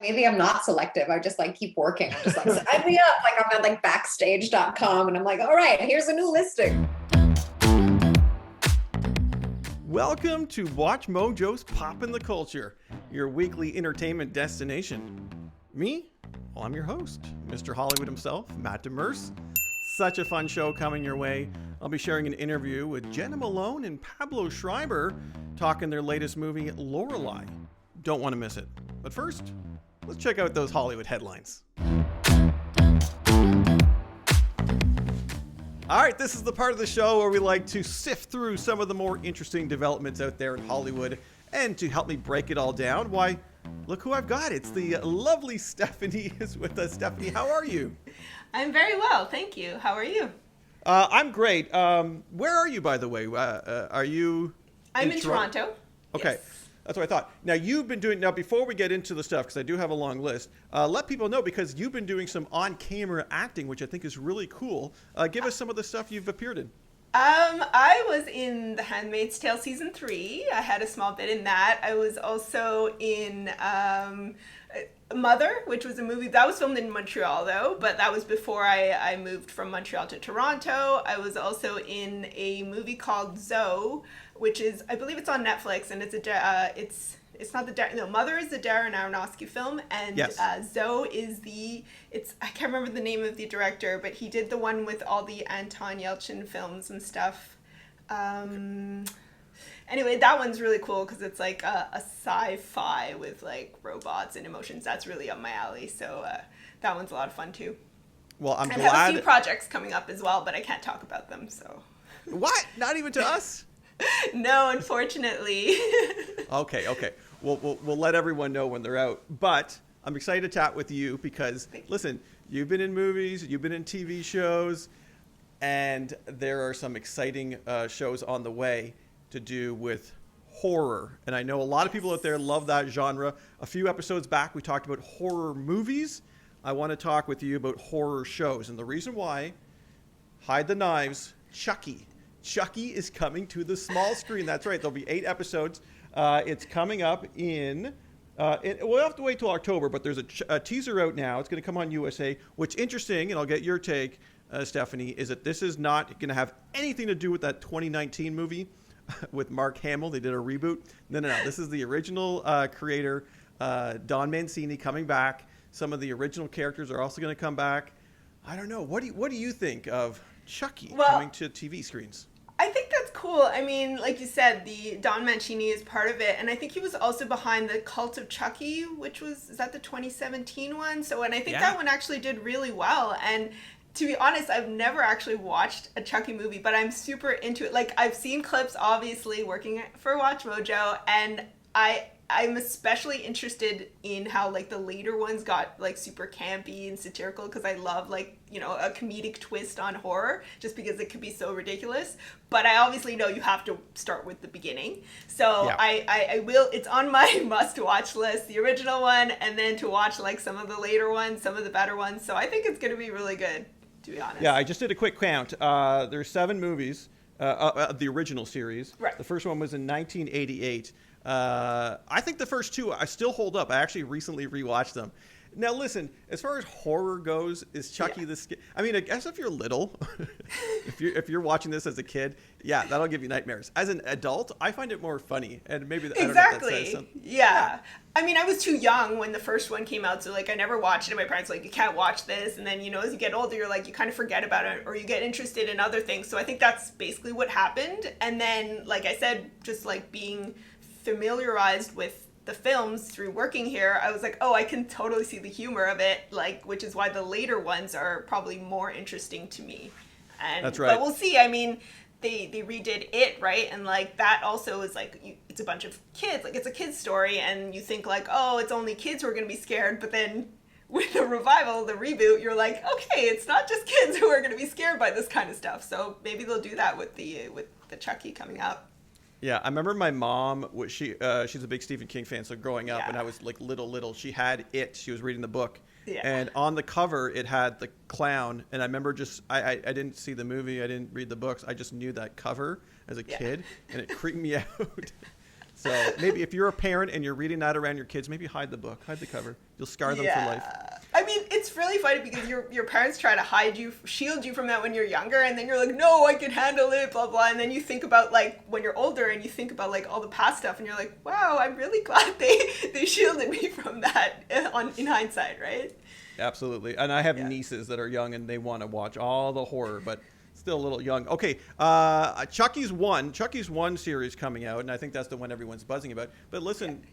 Maybe I'm not selective. I just like keep working. I'm just like, sign me up. Like I'm at like backstage.com and I'm like, all right, here's a new listing. Welcome to WatchMojo's Poppin the Culture, your weekly entertainment destination. Me? Well, I'm your host, Mr. Hollywood himself, Matt Demers. Such a fun show coming your way. I'll be sharing an interview with Jena, Malone, and Pablo Schreiber talking their latest movie, Lorelei. Don't want to miss it. But first, let's check out those Hollywood headlines. All right, this is the part of the show where we like to sift through some of the more interesting developments out there in Hollywood. And to help me break it all down, why, look who I've got. It's the lovely Stephanie is with us. Stephanie, how are you? I'm very well, thank you. How are you? I'm great. Where are you, by the way? Are you I'm in Toronto. Okay. Yes. That's what I thought. Now, you've been doing, now before we get into the stuff, because I do have a long list, let people know, because you've been doing some on-camera acting, which I think is really cool. Give us some of the stuff you've appeared in. I was in The Handmaid's Tale Season 3. I had a small bit in that. I was also in Mother, which was a movie that was filmed in Montreal, though, but that was before I moved from Montreal to Toronto. I was also in a movie called Zoe, which is, I believe it's on Netflix, and it's not the Mother is the Darren Aronofsky film, and yes. Zoe is I can't remember the name of the director, but he did the one with all the Anton Yelchin films and stuff. Anyway, that one's really cool because it's like a sci-fi with like robots and emotions. That's really up my alley, so that one's a lot of fun too. Well, I'm glad. I have a few projects coming up as well, but I can't talk about them, so. What? Not even to us? No, unfortunately. Okay. We'll let everyone know when they're out. But I'm excited to chat with you because, listen, you've been in movies, you've been in TV shows, and there are some exciting shows on the way to do with horror. And I know a lot of people out there love that genre. A few episodes back, we talked about horror movies. I want to talk with you about horror shows. And the reason why, hide the knives, Chucky. Chucky is coming to the small screen. That's right. There'll be 8 episodes. It's coming up we'll have to wait till October, but there's a teaser out now. It's going to come on USA. What's interesting, and I'll get your take, Stephanie, is that this is not going to have anything to do with that 2019 movie with Mark Hamill. They did a reboot. No. This is the original creator, Don Mancini, coming back. Some of the original characters are also going to come back. I don't know. What do you think of Chucky coming to TV screens? I think that's cool. I mean, like you said, the Don Mancini is part of it, and I think he was also behind the Cult of Chucky, is that the 2017 one? So, and I think that one actually did really well. And to be honest, I've never actually watched a Chucky movie, but I'm super into it. Like, I've seen clips, obviously, working for WatchMojo, and I'm especially interested in how like the later ones got like super campy and satirical, because I love like, a comedic twist on horror just because it could be so ridiculous. But I obviously know you have to start with the beginning. So yeah. I will, it's on my must watch list, the original one, and then to watch like some of the later ones, some of the better ones. So I think it's going to be really good, to be honest. Yeah, I just did a quick count. There's 7 movies, the original series. Right. The first one was in 1988. I think the first 2 I still hold up. I actually recently rewatched them. Now listen, as far as horror goes, is Chucky I mean, I guess if you're little, if you're watching this as a kid, yeah, that'll give you nightmares. As an adult, I find it more funny, and maybe exactly. I don't know if that says something. Yeah. I mean, I was too young when the first one came out, so like I never watched it. My parents were like, you can't watch this, and then as you get older, you're like, you kind of forget about it, or you get interested in other things. So I think that's basically what happened. And then, like I said, just like being familiarized with the films through working here, I was like, oh, I can totally see the humor of it, like, which is why the later ones are probably more interesting to me. And that's right. But we'll see. I mean, they redid it, right? And like that also is like it's a bunch of kids, like it's a kid's story, and you think like, oh, it's only kids who are going to be scared, but then with the revival, the reboot, you're like, okay, it's not just kids who are going to be scared by this kind of stuff. So maybe they'll do that with the Chucky coming up. Yeah, I remember my mom, she's a big Stephen King fan, so growing up when I was like little, she had it. She was reading the book. Yeah. And on the cover, it had the clown. And I remember I didn't see the movie. I didn't read the books. I just knew that cover as a kid, and it creeped me out. So maybe if you're a parent and you're reading that around your kids, maybe hide the book, hide the cover. You'll scar them for life. I mean, it's really funny because your parents try to shield you from that when you're younger, and then you're like, no, I can handle it, blah, blah. And then you think about, like, when you're older and you think about, like, all the past stuff, and you're like, wow, I'm really glad they shielded me from that in hindsight, right? Absolutely. And I have nieces that are young and they want to watch all the horror, but still a little young. Okay, Chucky's One series coming out, and I think that's the one everyone's buzzing about. But listen,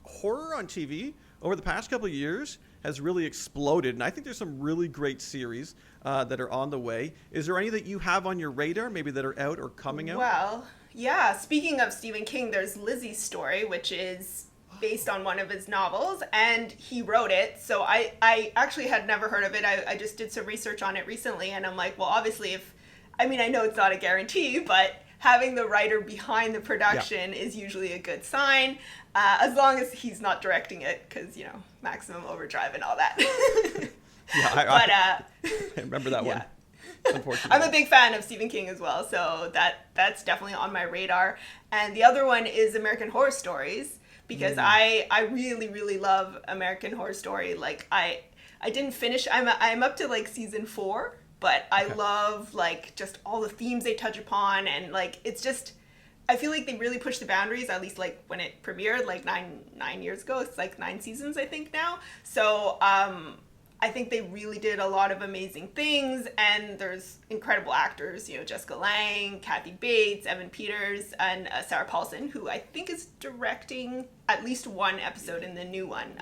horror on TV over the past couple of years has really exploded, and I think there's some really great series that are on the way. Is there any that you have on your radar, maybe that are out or coming out? Well, yeah. Speaking of Stephen King, there's Lizzie's Story, which is based on one of his novels, and he wrote it. So I actually had never heard of it. I just did some research on it recently, and I'm like, well, obviously I know it's not a guarantee, but having the writer behind the production is usually a good sign, as long as he's not directing it, because, maximum overdrive and all that. I remember that one. Unfortunately. I'm a big fan of Stephen King as well, so that's definitely on my radar. And the other one is American Horror Stories, because I really, really love American Horror Story. Like, I didn't finish, I'm up to, like, season 4. But I love, like, just all the themes they touch upon, and, like, it's just, I feel like they really push the boundaries, at least, like, when it premiered, like, nine years ago. It's, like, 9 seasons, I think, now. So, I think they really did a lot of amazing things, and there's incredible actors, Jessica Lange, Kathy Bates, Evan Peters, and Sarah Paulson, who I think is directing at least one episode in the new one.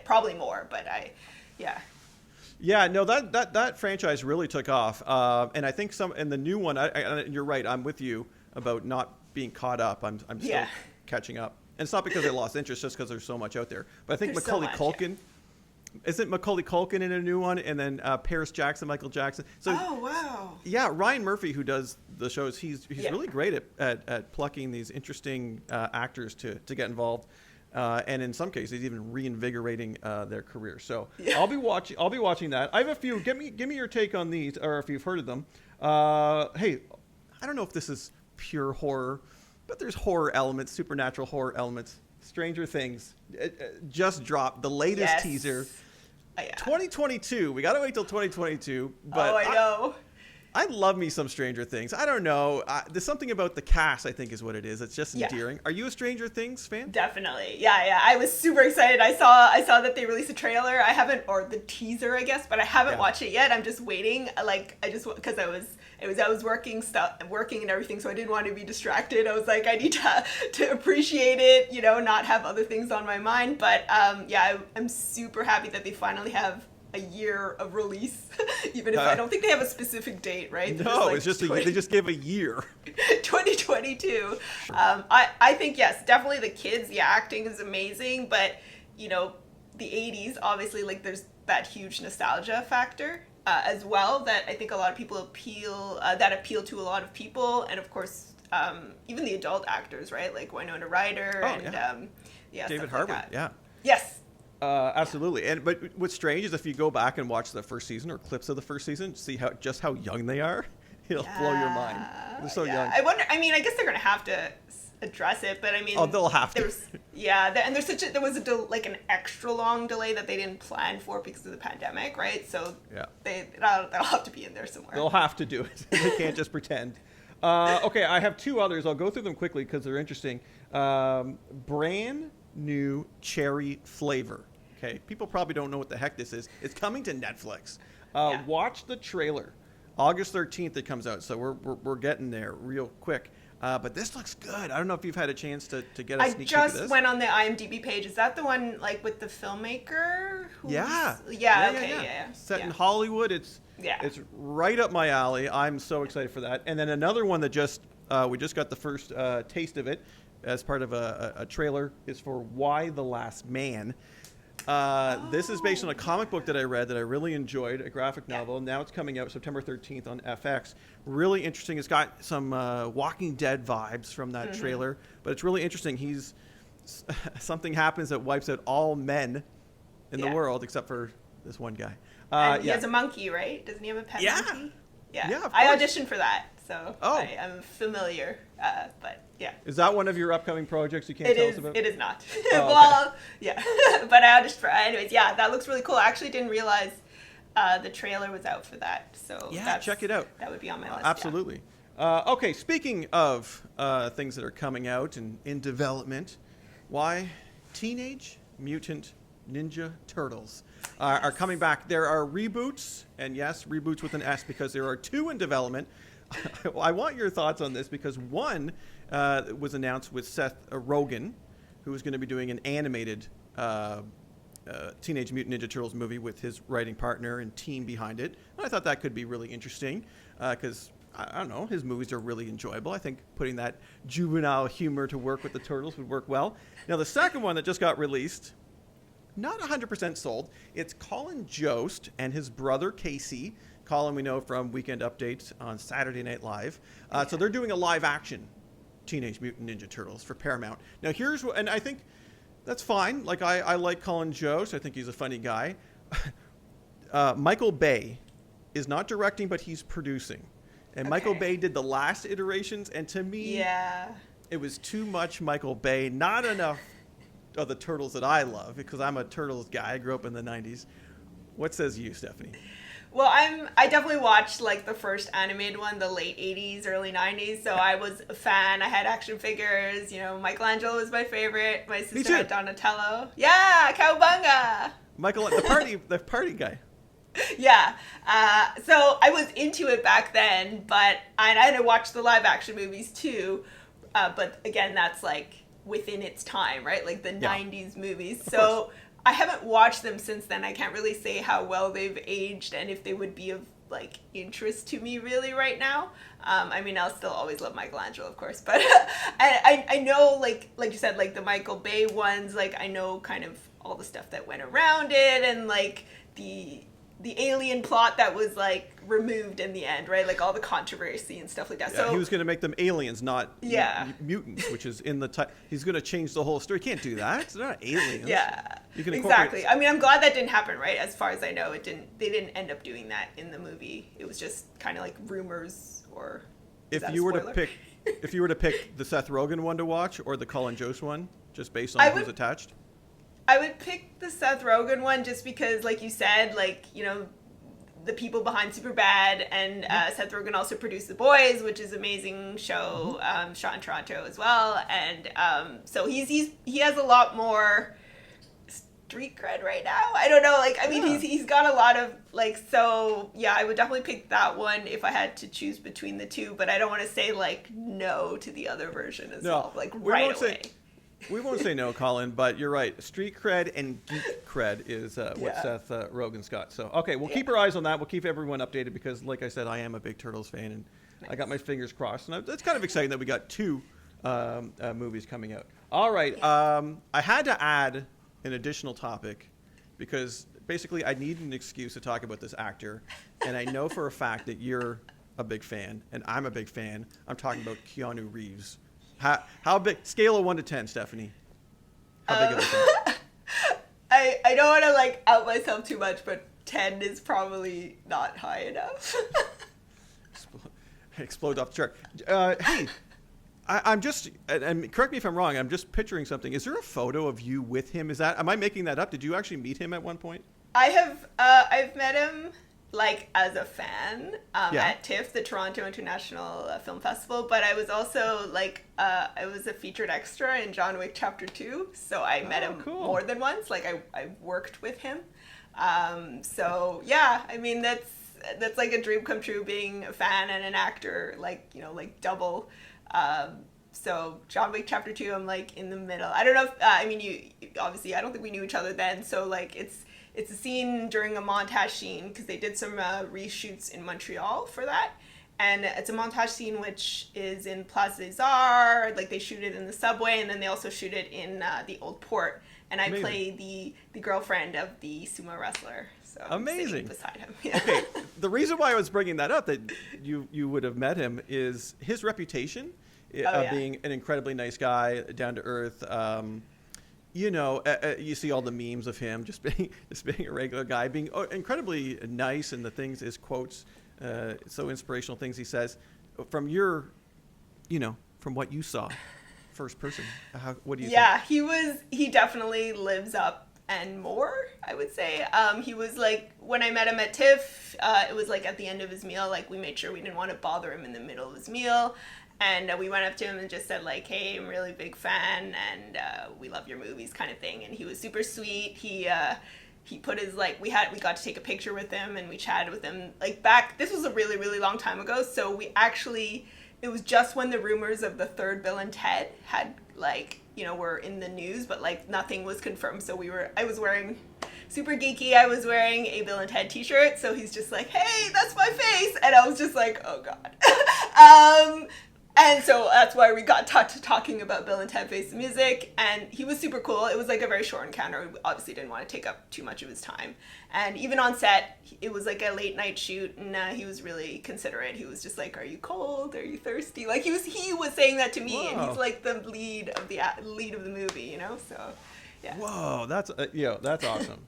Probably more, but Yeah, no, that franchise really took off, and I think in the new one, you're right. I'm with you about not being caught up. I'm still catching up, and it's not because I lost interest, just because there's so much out there. But I think there's Macaulay Culkin, isn't Macaulay Culkin in a new one, and then Paris Jackson, Michael Jackson. So, oh wow, yeah, Ryan Murphy, who does the shows, he's really great at plucking these interesting actors to get involved. And in some cases, even reinvigorating their career. So I'll be watching that. I have a few. Give me your take on these, or if you've heard of them. Hey, I don't know if this is pure horror, but there's horror elements, supernatural horror elements. Stranger Things just dropped the latest teaser. 2022. We got to wait till 2022. But I know. I love me some Stranger Things. I don't know. There's something about the cast, I think, is what it is. It's just endearing. Are you a Stranger Things fan? Definitely. Yeah. I was super excited. I saw that they released a trailer. I haven't, or the teaser, I guess, but I haven't watched it yet. I'm just waiting. Because I was working and everything, so I didn't want to be distracted. I was like, I need to appreciate it, not have other things on my mind. But I'm super happy that they finally have a year of release, even if I don't think they have a specific date, right? No, it's just they just gave a year. 2022. I think, yes, definitely the kids, the acting is amazing, but the 80s, obviously, like, there's that huge nostalgia factor as well that I think a lot of people appeal to a lot of people, and of course even the adult actors, right? Like Winona Ryder David Harbour, like yes. Absolutely. But what's strange is if you go back and watch the first season or clips of the first season, see how young they are, it'll blow your mind. They're so young. I wonder. I mean, I guess they're gonna have to address it, but I mean, they'll have to. And there was an extra long delay that they didn't plan for because of the pandemic, right? So that'll have to be in there somewhere. They'll have to do it. They can't just pretend. Okay, I have 2 others. I'll go through them quickly because they're interesting. Brand new cherry flavor. Okay, people probably don't know what the heck this is. It's coming to Netflix. Watch the trailer. August 13th it comes out, so we're getting there real quick. But this looks good. I don't know if you've had a chance to get a sneak peek of this. I just went on the IMDb page. Is that the one, like, with the filmmaker? Yeah. Set in Hollywood. It's right up my alley. I'm so excited for that. And then another one that we just got the first taste of it as part of a trailer is for Why the Last Man. This is based on a comic book that I read that I really enjoyed, a graphic novel. Now it's coming out September 13th on FX. Really interesting. It's got some Walking Dead vibes from that trailer, but it's really interesting. Something happens that wipes out all men in the world except for this one guy. And he has a monkey, right? Doesn't he have a pet monkey? Yeah, of I course. auditioned for that, so Oh. I am familiar. But yeah, Is that one of your upcoming projects you can't it tell is. us about? It is not. Oh, Well, yeah, but I auditioned for. Anyways, yeah, that looks really cool. I actually didn't realize the trailer was out for that, so Yeah, check it out. That would be on my list. Absolutely. Okay, speaking of things that are coming out and in development, why Teenage Mutant Ninja Turtles are coming back. There are reboots, and yes, reboots with an S, because there are 2 in development. I want your thoughts on this, because one was announced with Seth Rogen, who is going to be doing an animated Teenage Mutant Ninja Turtles movie with his writing partner and team behind it. And I thought that could be really interesting, because I don't know, his movies are really enjoyable. I think putting that juvenile humor to work with the Turtles would work well. Now, the second one that just got released, not 100% sold. It's Colin Jost and his brother Casey. Colin, we know from Weekend Updates on Saturday Night Live. So they're doing a live action Teenage Mutant Ninja Turtles for Paramount. Now, here's what, and I think that's fine. Like, I like Colin Jost. I think he's a funny guy. Michael Bay is not directing, but he's producing. And Michael Bay did the last iterations, and to me, it was too much Michael Bay, not enough of the Turtles that I love, because I'm a Turtles guy. I grew up in the 90s. What says you, Stephanie? Well, I definitely watched like the first animated one, the late 80s, early 90s, so I was a fan. I had action figures, you know, Michelangelo was my favorite. My sister had Donatello. Yeah, Cowabunga! Michael, the party guy. Yeah. So I was into it back then, but I had to watch the live action movies too. But again, that's like within its time, right? Like the 90s movies. So I haven't watched them since then. I can't really say how well they've aged and if they would be of like interest to me really right now. I mean, I'll still always love Michelangelo, of course, but I know like you said, like the Michael Bay ones, like I know kind of all the stuff that went around it and like the alien plot that was like removed in the end, right? Like all the controversy and stuff like that. Yeah, so he was going to make them aliens, not mutants, which is in the he's going to change the whole story. You can't do that. It's not aliens. Yeah, you can exactly. I mean, I'm glad that didn't happen, right? As far as I know, they didn't end up doing that in the movie. It was just kind of like rumors or. If you were to pick the Seth Rogen one to watch or the Colin Jost one, just based on who's attached. I would pick the Seth Rogen one just because, like you said, like, you know, the people behind Superbad and Seth Rogen also produced The Boys, which is an amazing show, shot in Toronto as well. And so he has a lot more street cred right now. I don't know. Like, I mean, he's got a lot of, like, so, yeah, I would definitely pick that one if I had to choose between the two. But I don't want to say, like, no to the other version as well, like, right away. We won't say no, Colin, but you're right. Street cred and geek cred is what Seth Rogen's got. So, okay, we'll keep our eyes on that. We'll keep everyone updated because, like I said, I am a big Turtles fan, and I got my fingers crossed. And it's kind of exciting that we got 2 movies coming out. All right, I had to add an additional topic because basically I need an excuse to talk about this actor, and I know for a fact that you're a big fan, and I'm a big fan. I'm talking about Keanu Reeves. How big? Scale of 1 to 10, Stephanie. How big of a fan? I don't want to like out myself too much, but 10 is probably not high enough. Explode off the chart. Hey, I'm just, and correct me if I'm wrong, I'm just picturing something. Is there a photo of you with him? Am I making that up? Did you actually meet him at one point? I've met him like as a fan at TIFF, the Toronto International Film Festival, but I was also like I was a featured extra in John Wick Chapter 2, so I met him more than once. Like I worked with him, so yeah, I mean that's like a dream come true, being a fan and an actor, like, you know, like double. So John Wick Chapter 2, I'm like in the middle. I don't know if I mean, you obviously, I don't think we knew each other then, so like it's a scene during a montage scene because they did some reshoots in Montreal for that. And it's a montage scene which is in Place des Arts. Like they shoot it in the subway, and then they also shoot it in the old port. And I play the girlfriend of the sumo wrestler. So I'm sitting beside him. Yeah. Okay, the reason why I was bringing that up, that you would have met him, is his reputation of being an incredibly nice guy, down to earth. You know, you see all the memes of him just being a regular guy, being incredibly nice, and the things, his quotes so inspirational things he says. From your, from what you saw, first person, what do you think? Yeah, he definitely lives up and more, I would say. He was like, when I met him at TIFF, it was like at the end of his meal, like we made sure we didn't want to bother him in the middle of his meal. And we went up to him and just said like, hey, I'm a really big fan and we love your movies kind of thing. And he was super sweet. He put his, like, we got to take a picture with him and we chatted with him like this was a really, really long time ago. So it was just when the rumors of the third Bill and Ted had like, were in the news, but like nothing was confirmed. So I was wearing super geeky. I was wearing a Bill and Ted t-shirt. So he's just like, hey, that's my face. And I was just like, oh God. And so that's why we got to talking about Bill and Ted Face the Music, and he was super cool. It was like a very short encounter. We obviously didn't want to take up too much of his time. And even on set, it was like a late night shoot, and he was really considerate. He was just like, are you cold? Are you thirsty? Like he was saying that to me. Whoa. And he's like the lead of the movie, so yeah. Whoa, that's awesome.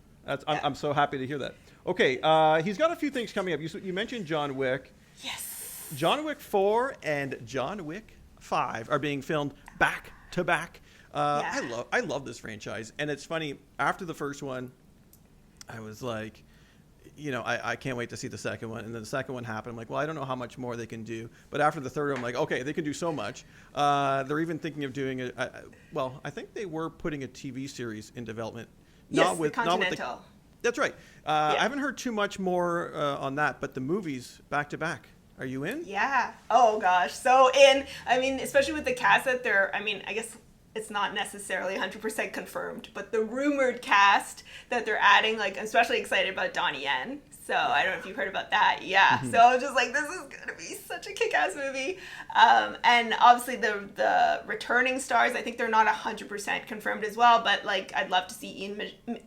I'm so happy to hear that. Okay, he's got a few things coming up. You mentioned John Wick. Yes. John Wick 4 and John Wick 5 are being filmed back to back. I love this franchise, and it's funny. After the first one, I was like, I can't wait to see the second one. And then the second one happened. I'm like, well, I don't know how much more they can do. But after the third one, I'm like, okay, they can do so much. They're even thinking of doing I think they were putting a TV series in development. Yes, the Continental. That's right. I haven't heard too much more on that, but the movies back to back. Are you in? Yeah. Oh gosh. So especially with the cast that I guess it's not necessarily 100% confirmed, but the rumored cast that they're adding, like, I'm especially excited about Donnie Yen. So I don't know if you've heard about that. Yeah. Mm-hmm. So I was just like, this is going to be such a kick-ass movie. And obviously the returning stars, I think they're not 100% confirmed as well, but like, I'd love to see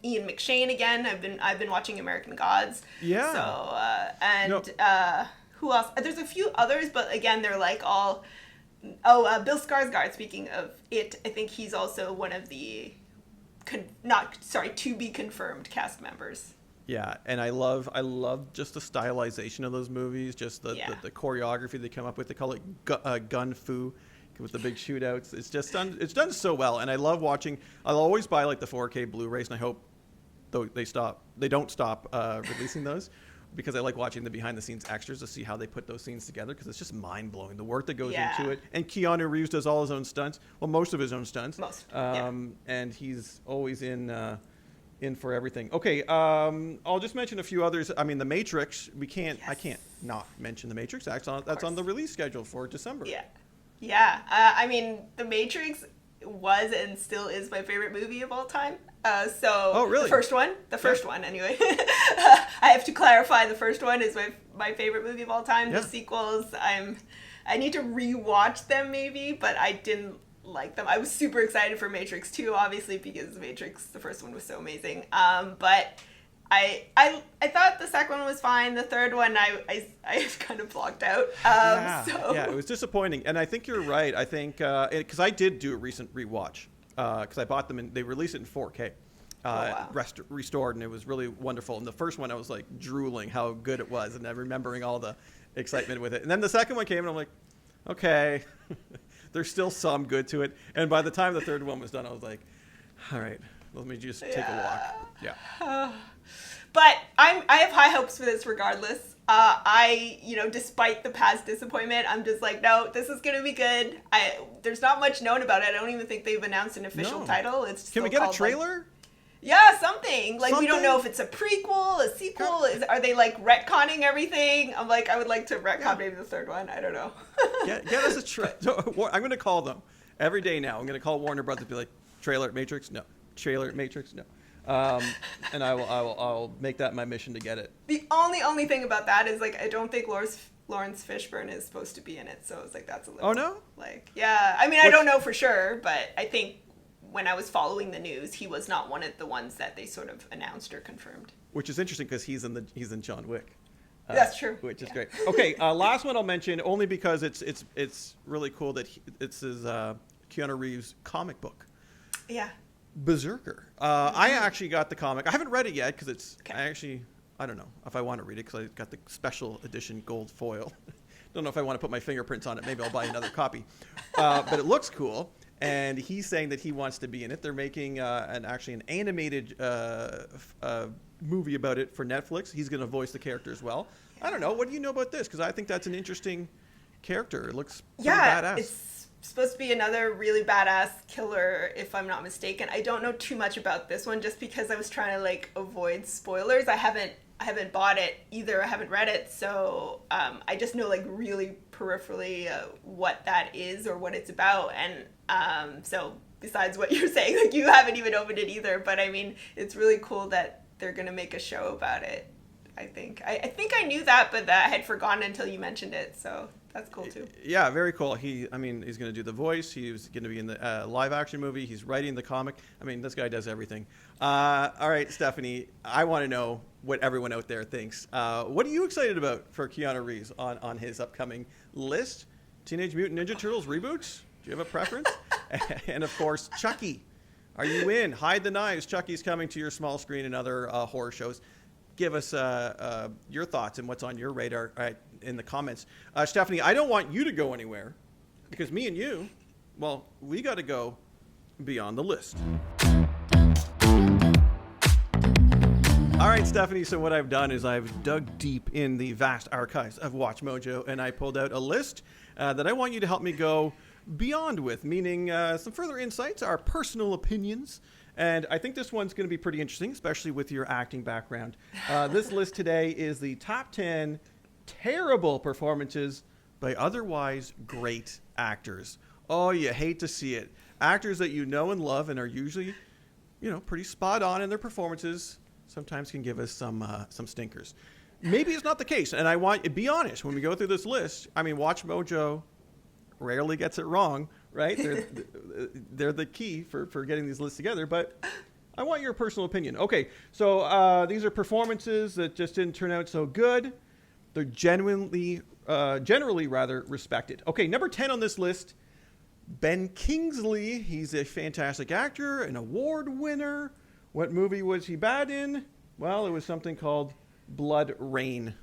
Ian McShane again. I've been watching American Gods. Yeah. So, who else? There's a few others, but again, they're like all... Bill Skarsgård, speaking of it, I think he's also one of the to be confirmed cast members. Yeah, and I love just the stylization of those movies, just the choreography they come up with. They call it gun fu with the big shootouts. It's done so well, and I love watching. I'll always buy like the 4K Blu-rays, and I hope they don't stop releasing those. Because I like watching the behind-the-scenes extras to see how they put those scenes together, because it's just mind-blowing, the work that goes into it. And Keanu Reeves does all his own stunts. Well, most of his own stunts. And he's always in for everything. Okay, I'll just mention a few others. I mean, The Matrix, I can't not mention The Matrix. That's on the release schedule for December. Yeah. The Matrix was and still is my favorite movie of all time. Oh, really? The first one anyway. I have to clarify, the first one is my favorite movie of all time. The sequels, I need to rewatch them maybe, but I didn't like them. I was super excited for Matrix 2, obviously, because Matrix, the first one was so amazing. But I thought the second one was fine. The third one, I kind of blocked out. It was disappointing. And I think you're right. I think, because I did do a recent rewatch. Because I bought them and they released it in 4K, restored, and it was really wonderful. And the first one, I was like drooling how good it was, and then remembering all the excitement with it. And then the second one came, and I'm like, okay, there's still some good to it. And by the time the third one was done, I was like, all right, let me just take a walk. Yeah. But I have high hopes for this regardless. Despite the past disappointment, I'm just like, no, this is going to be good. There's not much known about it. I don't even think they've announced an official title. Can we get a trailer? Something. Like, we don't know if it's a prequel, a sequel. Are they, like, retconning everything? I'm like, I would like to retcon maybe the third one. I don't know. Get us a trailer. I'm going to call them every day now. I'm going to call Warner Brothers and be like, trailer at Matrix? No. Trailer at Matrix? No. And I'll make that my mission to get it. The only thing about that is, like, I don't think Lawrence Fishburne is supposed to be in it, so it's like, that's a little... Oh, no? Like, yeah. I mean, I don't know for sure, but I think when I was following the news, he was not one of the ones that they sort of announced or confirmed. Which is interesting, because he's in John Wick. That's true. Which is great. Okay, last one I'll mention, only because it's really cool that it's his Keanu Reeves comic book. Yeah. Berserker. I actually got the comic. I haven't read it yet because I I don't know if I want to read it because I got the special edition gold foil. Don't know if I want to put my fingerprints on it. Maybe I'll buy another copy. But it looks cool. And he's saying that he wants to be in it. They're making an animated movie about it for Netflix. He's going to voice the character as well. I don't know. What do you know about this? Because I think that's an interesting character. It looks pretty badass. It's supposed to be another really badass killer, if I'm not mistaken. I don't know too much about this one just because I was trying to like avoid spoilers. I haven't bought it either. I haven't read it, so I just know like really peripherally what that is or what it's about. And so besides what you're saying, like you haven't even opened it either. But I mean, it's really cool that they're gonna make a show about it. I think I knew that, but I had forgotten until you mentioned it. So that's cool too. Yeah, very cool. He's going to do the voice. He's going to be in the live action movie. He's writing the comic. I mean, this guy does everything. All right, Stephanie, I want to know what everyone out there thinks. What are you excited about for Keanu Reeves on his upcoming list? Teenage Mutant Ninja Turtles reboots? Do you have a preference? And of course, Chucky. Are you in? Hide the Knives. Chucky's coming to your small screen and other horror shows. Give us your thoughts and what's on your radar in the comments. Stephanie, I don't want you to go anywhere because me and you, well, we got to go beyond the list. All right, Stephanie, so what I've done is I've dug deep in the vast archives of WatchMojo and I pulled out a list that I want you to help me go beyond with, meaning some further insights, our personal opinions. And I think this one's going to be pretty interesting, especially with your acting background. This list today is the top 10 terrible performances by otherwise great actors. Oh, you hate to see it. Actors that you know and love and are usually, pretty spot on in their performances sometimes can give us some stinkers. Maybe it's not the case. And I want to be honest, when we go through this list, I mean, WatchMojo rarely gets it wrong, right? They're the key for getting these lists together, but I want your personal opinion. Okay, so these are performances that just didn't turn out so good. They're generally rather respected. Okay, number 10 on this list, Ben Kingsley. He's a fantastic actor, an award winner. What movie was he bad in? Well, it was something called Blood Rain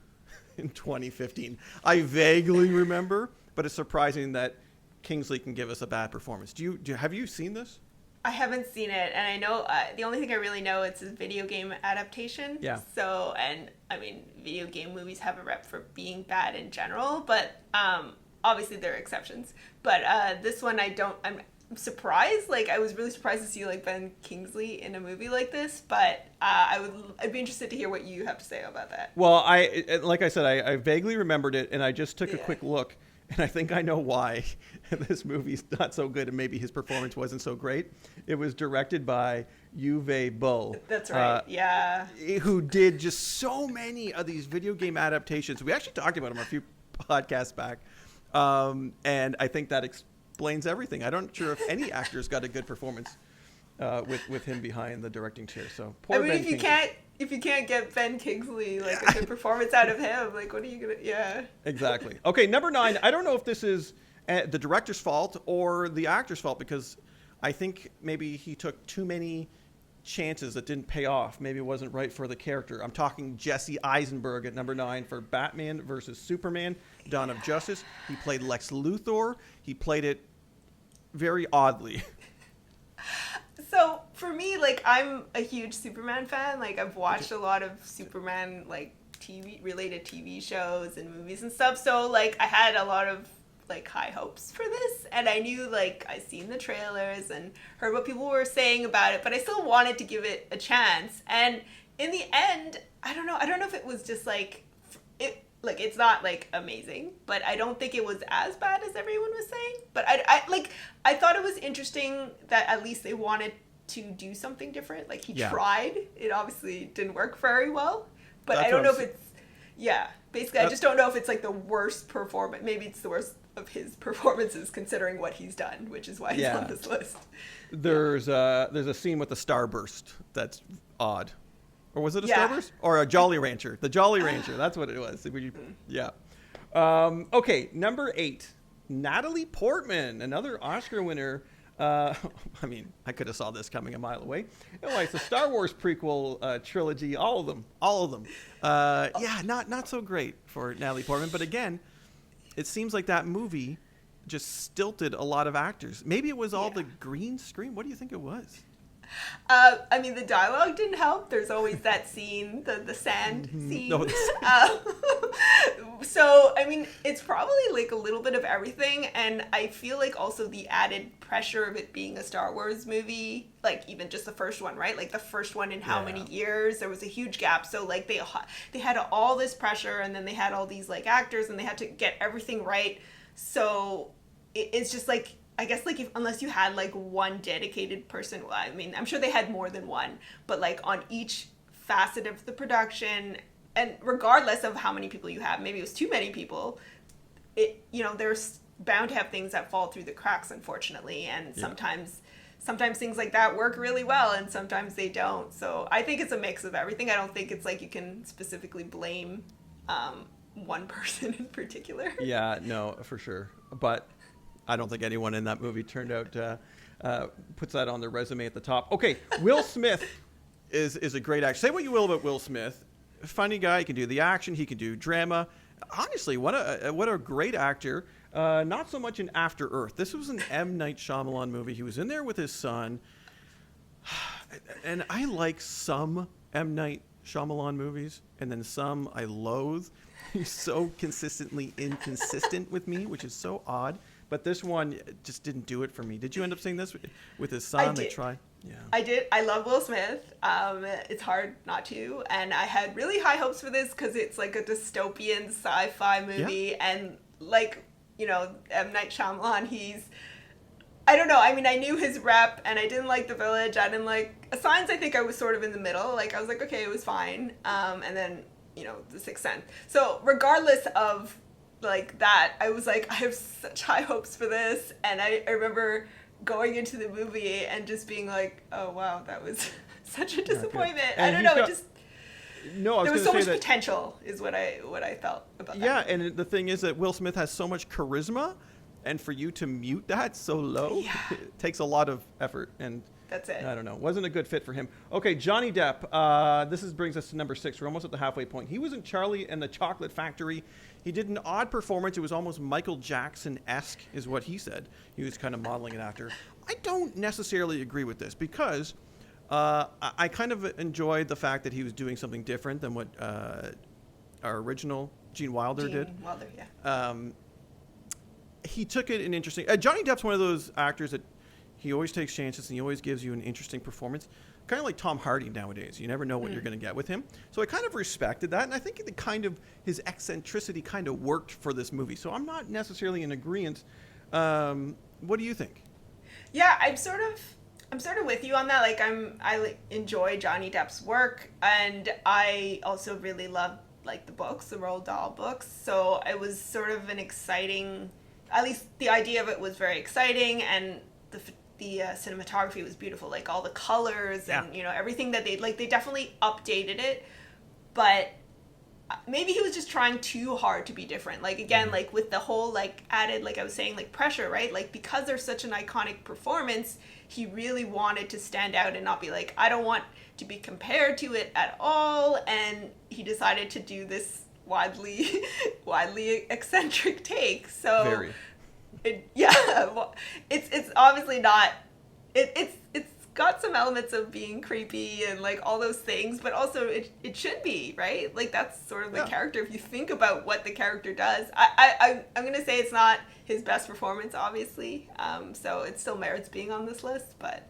in 2015. I vaguely remember, but it's surprising that Kingsley can give us a bad performance. Have you seen this? I haven't seen it, and I know the only thing I really know it's a video game adaptation. Yeah. So, and I mean, video game movies have a rep for being bad in general, but obviously there are exceptions. But this one, I'm surprised. Like, I was really surprised to see like Ben Kingsley in a movie like this. But I'd be interested to hear what you have to say about that. Well, like I said, I vaguely remembered it, and I just took a quick look. And I think I know why this movie's not so good and maybe his performance wasn't so great. It was directed by Uwe Boll. That's right, yeah. Who did just so many of these video game adaptations. We actually talked about him a few podcasts back. And I think that explains everything. I'm not sure if any actor's got a good performance with him behind the directing chair. So poor Ben Kingsley. If you can't get Ben Kingsley, like a good performance out of him, like what are you gonna? Yeah. Exactly. Okay, number 9. I don't know if this is the director's fault or the actor's fault because I think maybe he took too many chances that didn't pay off. Maybe it wasn't right for the character. I'm talking Jesse Eisenberg at number 9 for Batman versus Superman, Dawn of Justice. He played Lex Luthor. He played it very oddly. So for me, like I'm a huge Superman fan. Like I've watched a lot of Superman like related TV shows and movies and stuff. So like I had a lot of like high hopes for this, and I knew like I seen the trailers and heard what people were saying about it, but I still wanted to give it a chance. And in the end, I don't know if it was just like it. Like, it's not, like, amazing, but I don't think it was as bad as everyone was saying. But I thought it was interesting that at least they wanted to do something different. Like, he tried. It obviously didn't work very well. But I don't know if it's, basically, I just don't know if it's, like, the worst performance. Maybe it's the worst of his performances considering what he's done, which is why he's on this list. There's a scene with a starburst that's odd. Or was it a Starburst? Or a Jolly Rancher. The Jolly Rancher. That's what it was. Yeah. Okay, number 8. Natalie Portman, another Oscar winner. I mean, I could have saw this coming a mile away. Anyway, it's the Star Wars prequel trilogy, all of them. Yeah, not so great for Natalie Portman. But again, it seems like that movie just stilted a lot of actors. Maybe it was all the green screen. What do you think it was? I mean, the dialogue didn't help. There's always that scene, the sand scene. No, So, I mean, it's probably like a little bit of everything. And I feel like also the added pressure of it being a Star Wars movie, like even just the first one, right? Like the first one in how many years? There was a huge gap. So like they had all this pressure, and then they had all these like actors, and they had to get everything right. So it's just like, I guess like unless you had like one dedicated person, well, I mean, I'm sure they had more than one, but like on each facet of the production, and regardless of how many people you have, maybe it was too many people, there's bound to have things that fall through the cracks, unfortunately, and sometimes things like that work really well, and sometimes they don't. So I think it's a mix of everything. I don't think it's like you can specifically blame one person in particular. Yeah, no, for sure. But I don't think anyone in that movie turned out puts that on their resume at the top. Okay, Will Smith is a great actor. Say what you will about Will Smith. Funny guy. He can do the action. He can do drama. Honestly, what a great actor. Not so much in After Earth. This was an M. Night Shyamalan movie. He was in there with his son. And I like some M. Night Shyamalan movies, and then some I loathe. He's so consistently inconsistent with me, which is so odd. But this one just didn't do it for me. Did you end up seeing this with his son? They tried. Yeah. I did. I love Will Smith. It's hard not to. And I had really high hopes for this because it's like a dystopian sci-fi movie. Yeah. And like, M. Night Shyamalan, I don't know. I mean, I knew his rep, and I didn't like The Village. I didn't like Signs. I think I was sort of in the middle. Like, I was like, okay, it was fine. And then, The Sixth Sense. So regardless of like that, I was like, I have such high hopes for this. And I remember going into the movie and just being like, oh wow, that was such a disappointment. I don't know, there was so much potential is what I felt about that. Yeah, and the thing is that Will Smith has so much charisma, and for you to mute that so low, it takes a lot of effort, and that's it. I don't know. Wasn't a good fit for him. Okay, Johnny Depp. This brings us to number 6. We're almost at the halfway point. He was in Charlie and the Chocolate Factory. He did an odd performance. It was almost Michael Jackson-esque, is what he said. He was kind of modeling it after. I don't necessarily agree with this because I kind of enjoyed the fact that he was doing something different than what our original Gene Wilder did. Gene Wilder, yeah. He took it in interesting. Johnny Depp's one of those actors that he always takes chances and he always gives you an interesting performance. Kind of like Tom Hardy nowadays. You never know what you're going to get with him. So I kind of respected that. And I think his eccentricity kind of worked for this movie. So I'm not necessarily in agreement. What do you think? Yeah, I'm sort of with you on that. Like I enjoy Johnny Depp's work, and I also really love like the books, the Roald Dahl books. So it was sort of an exciting, at least the idea of it was very exciting, and the cinematography was beautiful, like all the colors and everything that they definitely updated it, but maybe he was just trying too hard to be different. Like again, like with the whole like added, like I was saying, like pressure, right? Like because there's such an iconic performance, he really wanted to stand out and not be like, I don't want to be compared to it at all. And he decided to do this widely eccentric take. So very. It's obviously not. It's got some elements of being creepy and like all those things, but also it should be, right? Like that's sort of the character if you think about what the character does. I'm gonna say it's not his best performance, obviously. So it still merits being on this list, but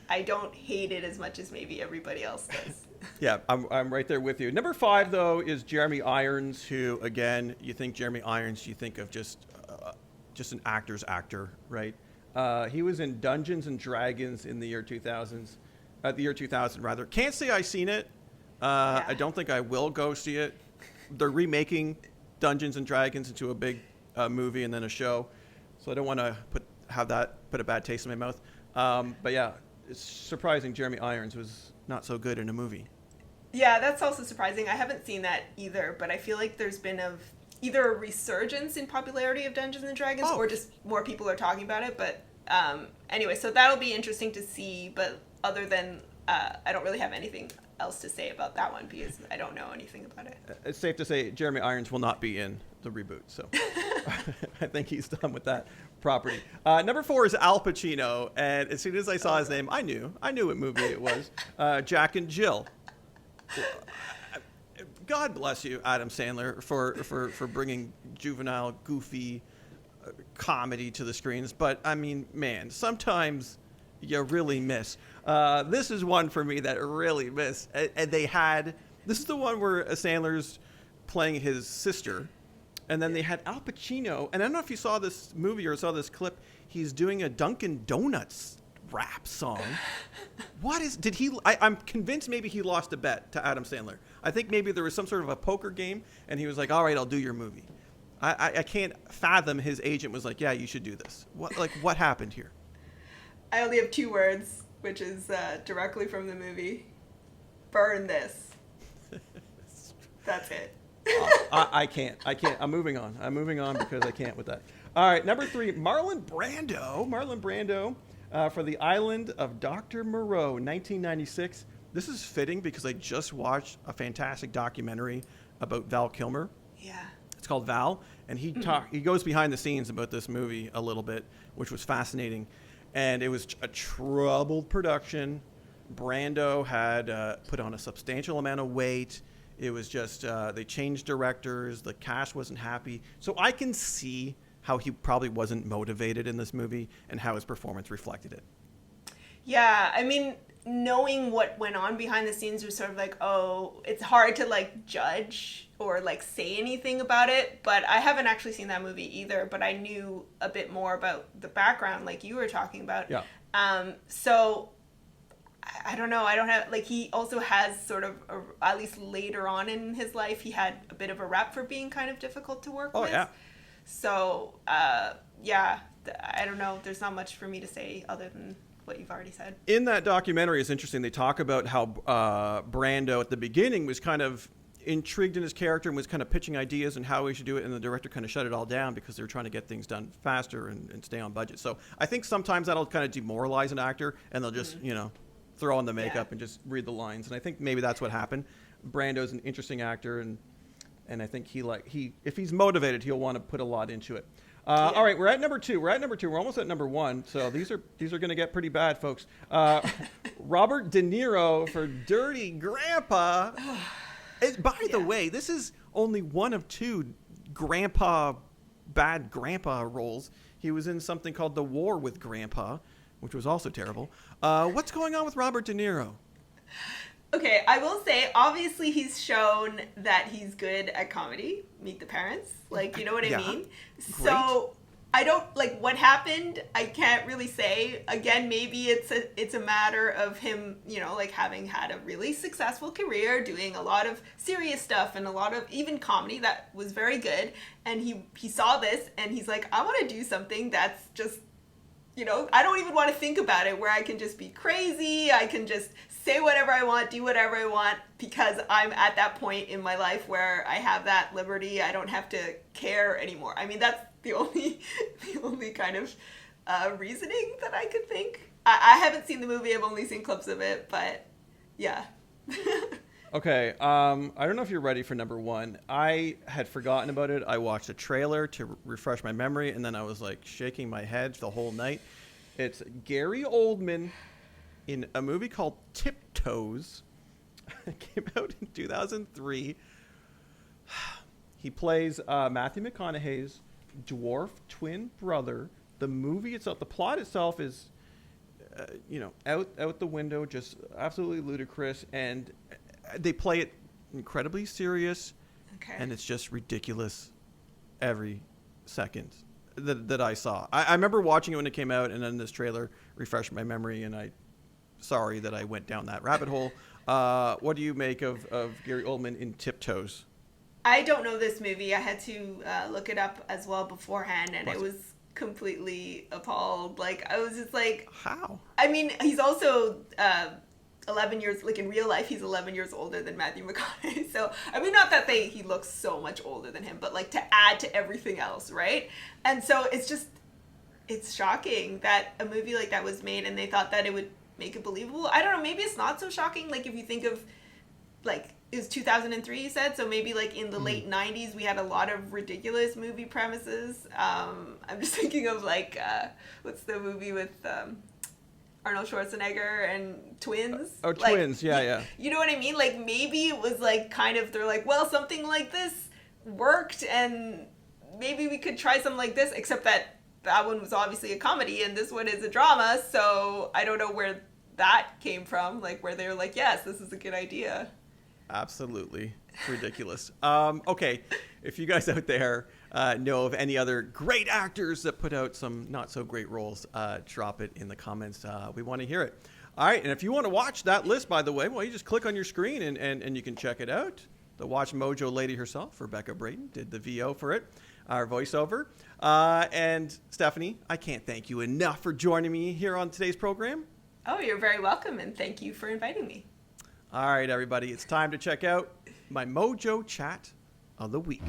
I don't hate it as much as maybe everybody else does. Yeah, I'm right there with you. Number 5 though is Jeremy Irons, who again, you think Jeremy Irons, you think of just an actor's actor, right? He was in Dungeons and Dragons in the year 2000 rather. Can't say I've seen it. I don't think I will go see it. They're remaking Dungeons and Dragons into a big movie and then a show, so I don't want to put a bad taste in my mouth. But yeah, it's surprising Jeremy Irons was not so good in a movie. Yeah, that's also surprising. I haven't seen that either, but I feel like there's been either a resurgence in popularity of Dungeons and Dragons or just more people are talking about it. But anyway, so that'll be interesting to see. But other than, I don't really have anything else to say about that one because I don't know anything about it. It's safe to say Jeremy Irons will not be in the reboot, so I think he's done with that property. Number 4 is Al Pacino, and as soon as I saw his name, I knew what movie it was. Jack and Jill. God bless you, Adam Sandler, for bringing juvenile, goofy comedy to the screens. But I mean, man, sometimes you really miss. This is one for me that really missed. And this is the one where Sandler's playing his sister. And then they had Al Pacino. And I don't know if you saw this movie or saw this clip. He's doing a Dunkin' Donuts rap song. I'm convinced maybe he lost a bet to Adam Sandler. I think maybe there was some sort of a poker game. And he was like, all right, I'll do your movie. I can't fathom his agent was like, yeah, you should do this. What happened here? I only have 2 words, which is directly from the movie. Burn this. That's it. I can't. I'm moving on because I can't with that. All right, number 3, Marlon Brando for The Island of Dr. Moreau, 1996. This is fitting because I just watched a fantastic documentary about Val Kilmer. Yeah. It's called Val, and he goes behind the scenes about this movie a little bit, which was fascinating. And it was a troubled production. Brando had put on a substantial amount of weight. It was just, they changed directors. The cast wasn't happy. So I can see how he probably wasn't motivated in this movie and how his performance reflected it. Yeah, I mean, knowing what went on behind the scenes was sort of like, oh, it's hard to like judge or like say anything about it. But I haven't actually seen that movie either, but I knew a bit more about the background like you were talking about. Yeah. So I don't know. I don't have, like, he also has sort of, at least later on in his life, he had a bit of a rep for being kind of difficult to work with. Oh, yeah. So, yeah, I don't know. There's not much for me to say other than what you've already said. In that documentary, it's interesting. They talk about how Brando at the beginning was kind of intrigued in his character and was kind of pitching ideas and how he should do it, and the director kind of shut it all down because they were trying to get things done faster and stay on budget. So I think sometimes that'll kind of demoralize an actor, and they'll just, throw on the makeup and just read the lines. And I think maybe that's what happened. Brando's an interesting actor, and I think he if he's motivated, he'll want to put a lot into it. All right, we're at number 2. We're almost at number 1. So these are going to get pretty bad, folks. Robert De Niro for Dirty Grandpa. By the way, this is only one of 2 bad grandpa roles. He was in something called The War with Grandpa, which was also terrible. What's going on with Robert De Niro? Okay, I will say, obviously he's shown that he's good at comedy. Meet the Parents. Like, you know what I mean? Great. So I don't, like, what happened, I can't really say. Again, maybe it's a matter of him, like, having had a really successful career, doing a lot of serious stuff and a lot of even comedy that was very good. And he saw this and he's like, I want to do something that's just, I don't even want to think about it, where I can just be crazy. I can just say whatever I want, do whatever I want, because I'm at that point in my life where I have that liberty. I don't have to care anymore. I mean, that's the only kind of reasoning that I could think. I haven't seen the movie. I've only seen clips of it, but yeah. Okay, I don't know if you're ready for number 1. I had forgotten about it. I watched a trailer to refresh my memory, and then I was like shaking my head the whole night. It's Gary Oldman in a movie called Tiptoes. It came out in 2003. He plays Matthew McConaughey's dwarf twin brother. The movie itself, the plot itself is, out the window, just absolutely ludicrous, and they play it incredibly serious, and it's just ridiculous every second that I saw. I remember watching it when it came out, and then this trailer refreshed my memory, and sorry that I went down that rabbit hole. What do you make of Gary Oldman in Tiptoes? I don't know this movie. I had to look it up as well beforehand, and it was completely appalled. Like, I was just like, how? I mean, he's also 11 years, like in real life, he's 11 years older than Matthew McConaughey. So, I mean, not that he looks so much older than him, but like to add to everything else, right? And so it's just, it's shocking that a movie like that was made and they thought that it would make it believable. I don't know, maybe it's not so shocking, like if you think of, like, it was 2003 you said, so maybe like in the late 90s we had a lot of ridiculous movie premises. I'm just thinking of like what's the movie with Arnold Schwarzenegger and twins? Oh, like, twins, yeah. You know what I mean? Like maybe it was like kind of, they're like, well, something like this worked and maybe we could try something like this, except that one was obviously a comedy and this one is a drama, so I don't know where that came from, like where they were like, yes, this is a good idea. Absolutely ridiculous. Okay, if you guys out there know of any other great actors that put out some not so great roles, drop it in the comments. We want to hear it. All right, and if you want to watch that list, by the way, well, you just click on your screen and you can check it out. The WatchMojo lady herself, Rebecca Brayton, did the VO for it, our voiceover. And Stephanie, I can't thank you enough for joining me here on today's program. Oh, you're very welcome, and thank you for inviting me. All right, everybody, it's time to check out my Mojo Chat of the week.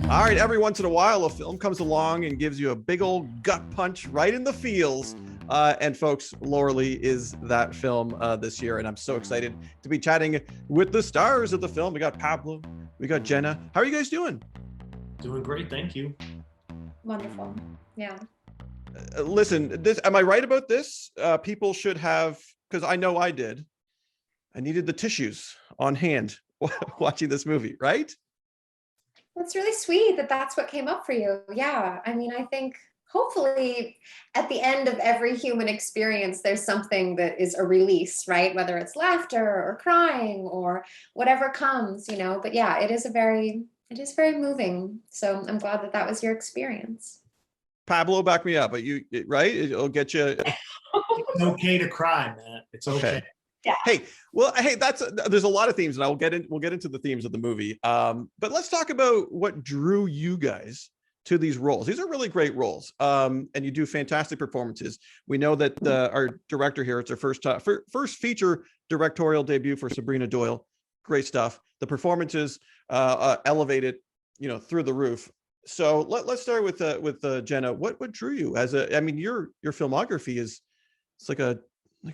All right, every once in a while, a film comes along and gives you a big old gut punch right in the feels. And folks, Lorelei is that film this year, and I'm so excited to be chatting with the stars of the film. We got Pablo, we got Jena. How are you guys doing? Doing great, thank you. Wonderful. Yeah. Listen, am I right about this? People should have, because I know I did. I needed the tissues on hand watching this movie, right? Well, it's really sweet that that's what came up for you. Yeah. I mean, I think hopefully at the end of every human experience, there's something that is a release, right? Whether it's laughter or crying or whatever comes, but yeah, it is very moving. So I'm glad that that was your experience. Pablo, back me up. But you, right? It'll get you. It's okay to cry, man. It's okay. Yeah. Hey, there's a lot of themes, and we'll get into the themes of the movie. But let's talk about what drew you guys to these roles. These are really great roles, and you do fantastic performances. We know that our director here, it's her first feature directorial debut for Sabrina Doyle. Great stuff. The performances elevated, through the roof. So let's start with Jena. What drew you your filmography is, it's like a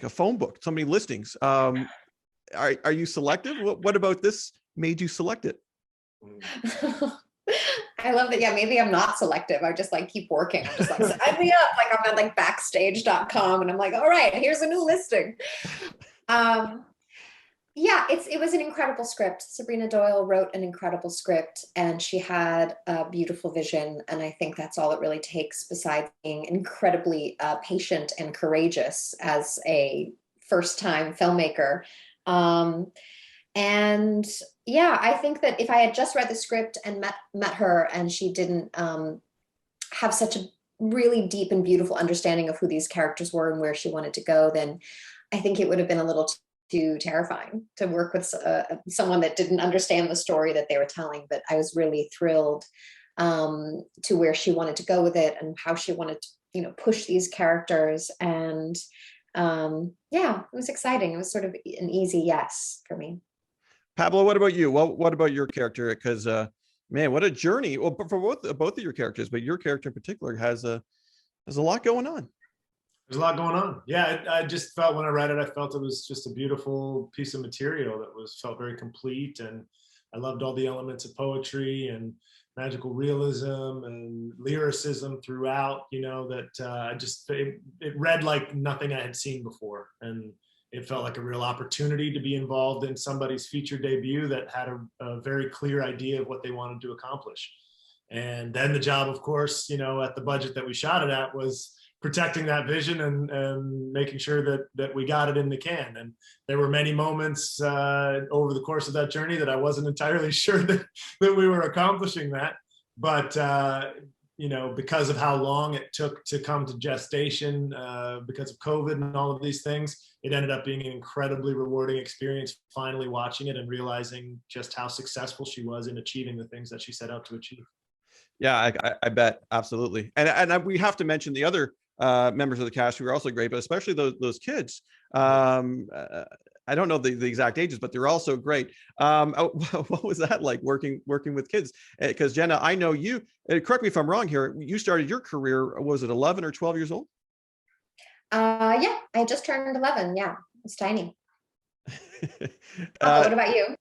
phone book, so many listings. Are you selective? What about this made you select it? I love that. Yeah, maybe I'm not selective. I just keep working. I'm just sign me up. I'm at backstage.com and I'm like, all right, here's a new listing. Yeah, it was an incredible script. Sabrina Doyle wrote an incredible script, and she had a beautiful vision. And I think that's all it really takes, besides being incredibly patient and courageous as a first-time filmmaker. And yeah, I think that if I had just read the script and met her, and she didn't have such a really deep and beautiful understanding of who these characters were and where she wanted to go, then I think it would have been a little too terrifying to work with someone that didn't understand the story that they were telling. But I was really thrilled to where she wanted to go with it and how she wanted to, push these characters. And yeah, it was exciting. It was sort of an easy yes for me. Pablo, what about you? Well, what about your character? Because man, what a journey. Well, for both of your characters, but your character in particular has a lot going on. There's a lot going on. Yeah, I just felt when I read it, I felt it was just a beautiful piece of material that felt very complete. And I loved all the elements of poetry and magical realism and lyricism throughout, it read like nothing I had seen before. And it felt like a real opportunity to be involved in somebody's feature debut that had a very clear idea of what they wanted to accomplish. And then the job, of course, at the budget that we shot it at, was protecting that vision and making sure that we got it in the can. And there were many moments over the course of that journey that I wasn't entirely sure that we were accomplishing that. But, because of how long it took to come to gestation, because of COVID and all of these things, it ended up being an incredibly rewarding experience finally watching it and realizing just how successful she was in achieving the things that she set out to achieve. Yeah, I bet. Absolutely. And we have to mention the other members of the cast who are also great, but especially those kids. I don't know the exact ages, but they're also great. What was that like working with kids? Because Jena, I know you. Correct me if I'm wrong here. You started your career, was it 11 or 12 years old? Yeah, I just turned 11. Yeah, it's tiny. uh, What about you?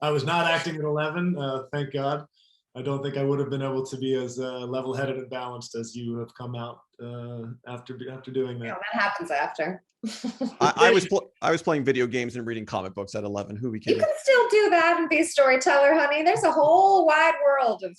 I was not acting at 11, thank God. I don't think I would have been able to be as level-headed and balanced as you have come out after doing that. Oh, that happens after. I was playing video games and reading comic books at 11. Who we You kidding? can still do that and be a storyteller, honey. There's a whole wide world of,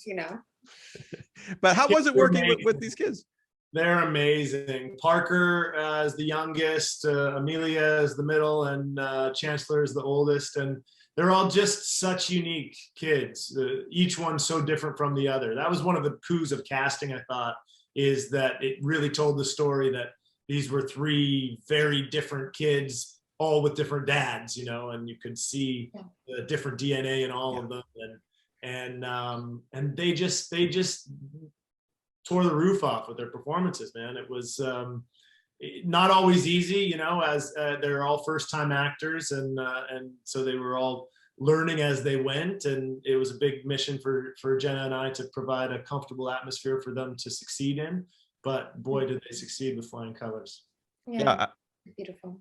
But how was it working with these kids? They're amazing. Parker is the youngest, Amelia is the middle, and Chancellor is the oldest. And they're all just such unique kids. Each one so different from the other. That was one of the coups of casting, I thought, is that it really told the story that these were three very different kids, all with different dads, and you could see the different DNA in all of them. And they just tore the roof off with their performances, man. It was not always easy, as they're all first-time actors, and so they were all learning as they went, and it was a big mission for Jena and I to provide a comfortable atmosphere for them to succeed in. But boy, did they succeed with flying colors. Yeah, beautiful.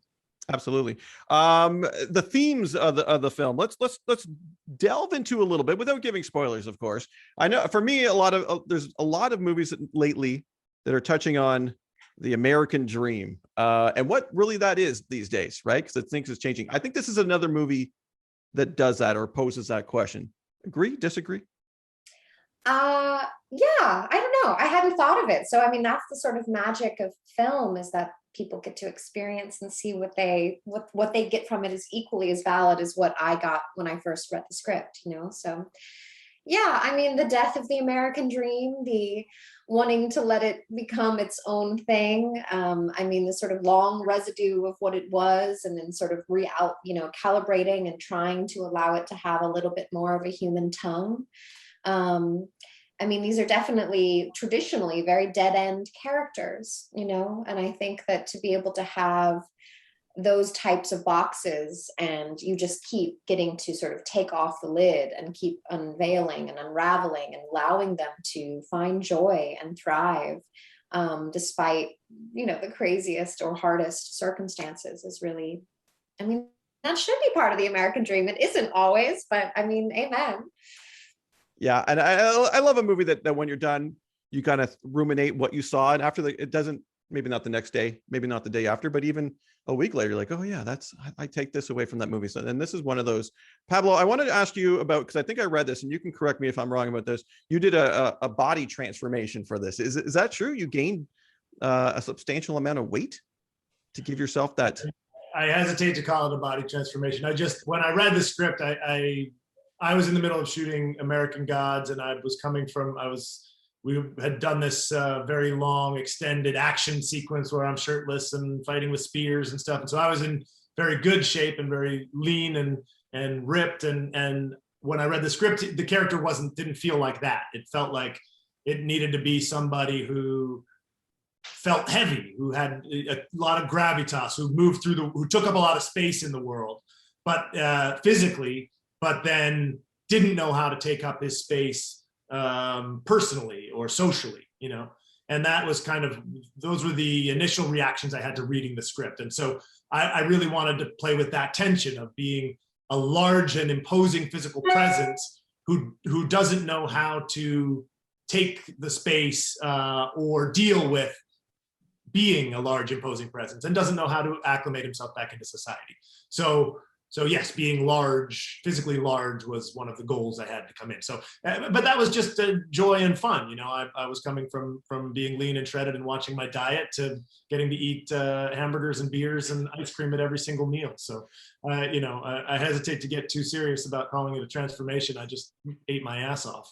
Absolutely. The themes of the film. Let's delve into a little bit without giving spoilers, of course. I know for me, there's a lot of movies lately that are touching on the American dream and what really that is these days, right? Because I think it's changing. I think this is another movie that does that or poses that question. Agree? Disagree? Yeah, I don't know. I hadn't thought of it. So, I mean, that's the sort of magic of film, is that people get to experience and see what they get from it is equally as valid as what I got when I first read the script, So, yeah, I mean, the death of the American dream, the wanting to let it become its own thing. I mean, the sort of long residue of what it was, and then sort of calibrating and trying to allow it to have a little bit more of a human tongue. I mean, these are definitely traditionally very dead-end characters, and I think that to be able to have those types of boxes, and you just keep getting to sort of take off the lid and keep unveiling and unraveling and allowing them to find joy and thrive despite, the craziest or hardest circumstances is really, I mean, that should be part of the American dream. It isn't always, but I mean, amen. Yeah, and I love a movie that when you're done, you kind of ruminate what you saw, and after it doesn't, maybe not the next day, maybe not the day after, but even a week later, you're like, oh yeah, I take this away from that movie. So, and this is one of those. Pablo, I wanted to ask you about, because I think I read this, and you can correct me if I'm wrong about this. You did a body transformation for this. Is that true? You gained a substantial amount of weight to give yourself that? I hesitate to call it a body transformation. When I read the script, I was in the middle of shooting American Gods, and we had done this very long extended action sequence where I'm shirtless and fighting with spears and stuff. And so I was in very good shape and very lean and ripped. And when I read the script, the character didn't feel like that. It felt like it needed to be somebody who felt heavy, who had a lot of gravitas, who took up a lot of space in the world, but physically, but then didn't know how to take up his space personally or socially, and that was those were the initial reactions I had to reading the script. And so I really wanted to play with that tension of being a large and imposing physical presence who doesn't know how to take the space or deal with being a large imposing presence, and doesn't know how to acclimate himself back into society. So yes, being large, physically large, was one of the goals I had to come in. So, but that was just joy and fun. I was coming from being lean and shredded and watching my diet to getting to eat hamburgers and beers and ice cream at every single meal. So, I hesitate to get too serious about calling it a transformation. I just ate my ass off.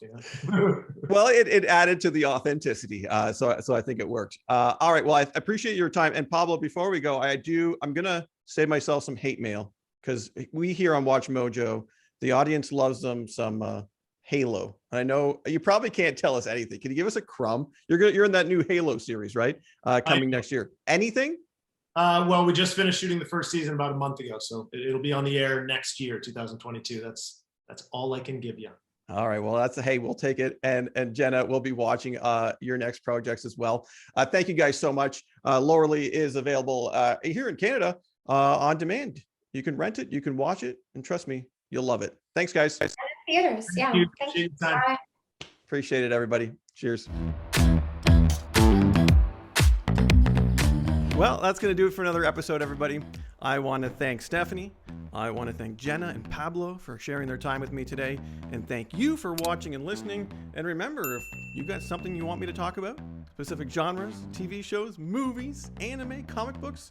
Well, it added to the authenticity. So I think it worked. All right. Well, I appreciate your time. And Pablo, before we go, I'm going to save myself some hate mail, because we here on WatchMojo, the audience loves some Halo. I know you probably can't tell us anything. Can you give us a crumb? You're in that new Halo series, right? Coming next year. Anything? Well, we just finished shooting the first season about a month ago, so it'll be on the air next year, 2022. That's all I can give you. All right. Well, hey, we'll take it. And Jena, we'll be watching your next projects as well. Thank you guys so much. Lorelei is available here in Canada on demand. You can rent it, you can watch it, and trust me, you'll love it. Thanks, guys. Theaters, yeah. Thank you. Bye. Appreciate it, everybody. Cheers. Well, that's going to do it for another episode, everybody. I want to thank Stephanie. I want to thank Jena and Pablo for sharing their time with me today. And thank you for watching and listening. And remember, if you got something you want me to talk about, specific genres, TV shows, movies, anime, comic books,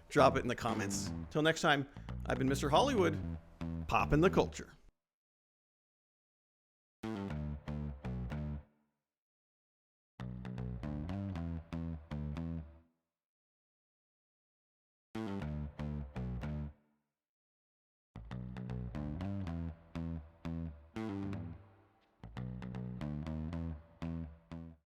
drop it in the comments. Till next time, I've been Mr. Hollywood, Poppin the Culture.